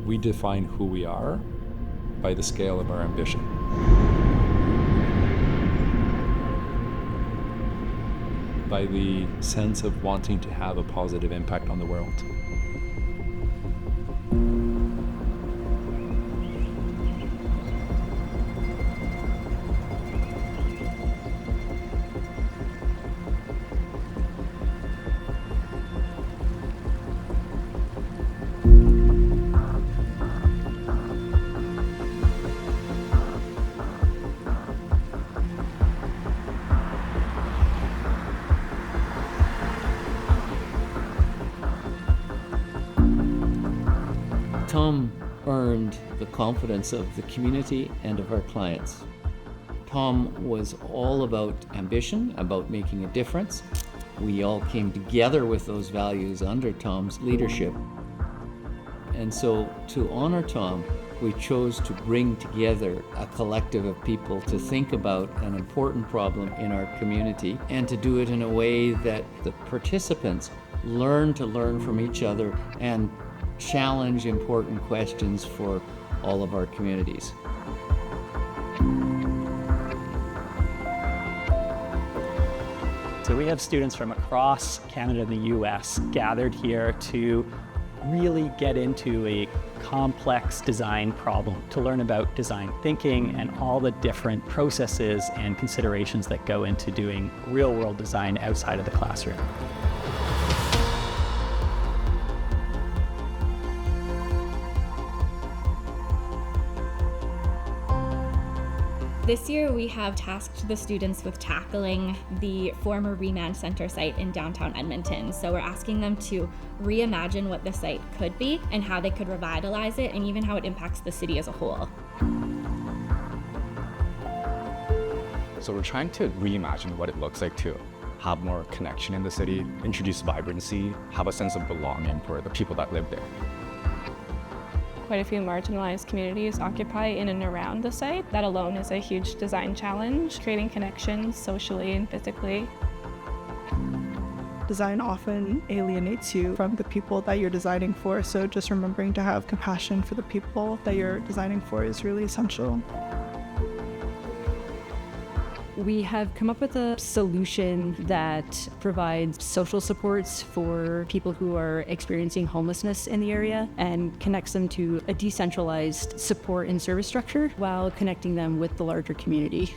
We define who we are by the scale of our ambition. By the sense of wanting to have a positive impact on the world. Tom earned the confidence of the community and of our clients. Tom was all about ambition, about making a difference. We all came together with those values under Tom's leadership. And so to honor Tom, we chose to bring together a collective of people to think about an important problem in our community and to do it in a way that the participants learn to learn from each other and challenge important questions for all of our communities. So we have students from across Canada and the US gathered here to really get into a complex design problem, to learn about design thinking and all the different processes and considerations that go into doing real-world design outside of the classroom. This year we have tasked the students with tackling the former Remand Center site in downtown Edmonton. So we're asking them to reimagine what the site could be and how they could revitalize it and even how it impacts the city as a whole. So we're trying to reimagine what it looks like to have more connection in the city, introduce vibrancy, have a sense of belonging for the people that live there. Quite a few marginalized communities occupy in and around the site. That alone is a huge design challenge, creating connections socially and physically. Design often alienates you from the people that you're designing for, so just remembering to have compassion for the people that you're designing for is really essential. We have come up with a solution that provides social supports for people who are experiencing homelessness in the area and connects them to a decentralized support and service structure while connecting them with the larger community.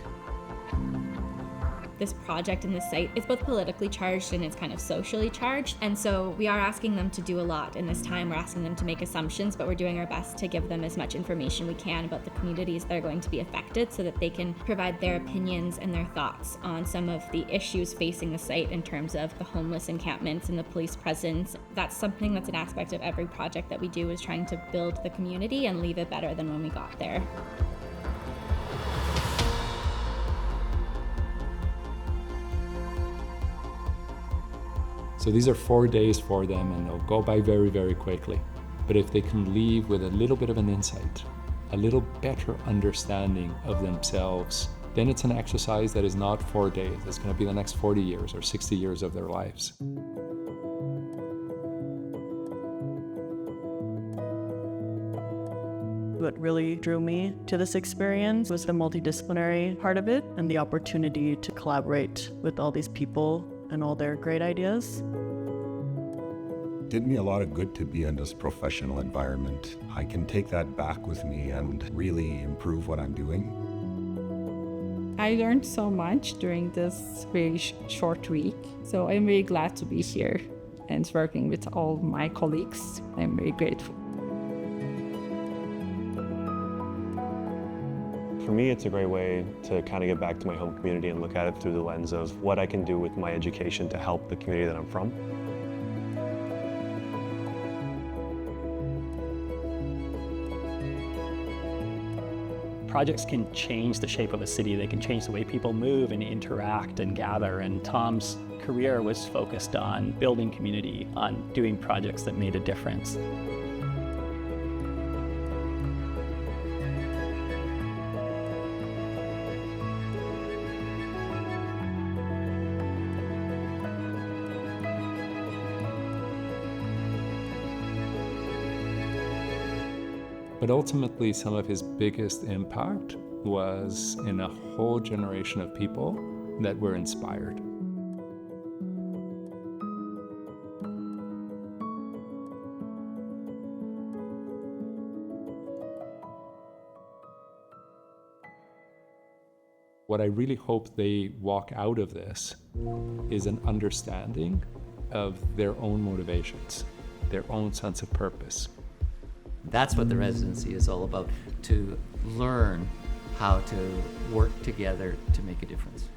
This project and this site is both politically charged and it's kind of socially charged. And so we are asking them to do a lot in this time. We're asking them to make assumptions, but we're doing our best to give them as much information we can about the communities that are going to be affected so that they can provide their opinions and their thoughts on some of the issues facing the site in terms of the homeless encampments and the police presence. That's something that's an aspect of every project that we do, is trying to build the community and leave it better than when we got there. So these are 4 days for them and they'll go by very, very quickly. But if they can leave with a little bit of an insight, a little better understanding of themselves, then it's an exercise that is not 4 days. It's going to be the next 40 years or 60 years of their lives. What really drew me to this experience was the multidisciplinary part of it and the opportunity to collaborate with all these people and all their great ideas. Did me a lot of good to be in this professional environment. I can take that back with me and really improve what I'm doing. I learned so much during this very short week, so I'm very glad to be here and working with all my colleagues. I'm very grateful. For me, it's a great way to kind of get back to my home community and look at it through the lens of what I can do with my education to help the community that I'm from. Projects can change the shape of a city. They can change the way people move and interact and gather. And Tom's career was focused on building community, on doing projects that made a difference. But ultimately, some of his biggest impact was in a whole generation of people that were inspired. What I really hope they walk out of this is an understanding of their own motivations, their own sense of purpose. That's what the residency is all about, to learn how to work together to make a difference.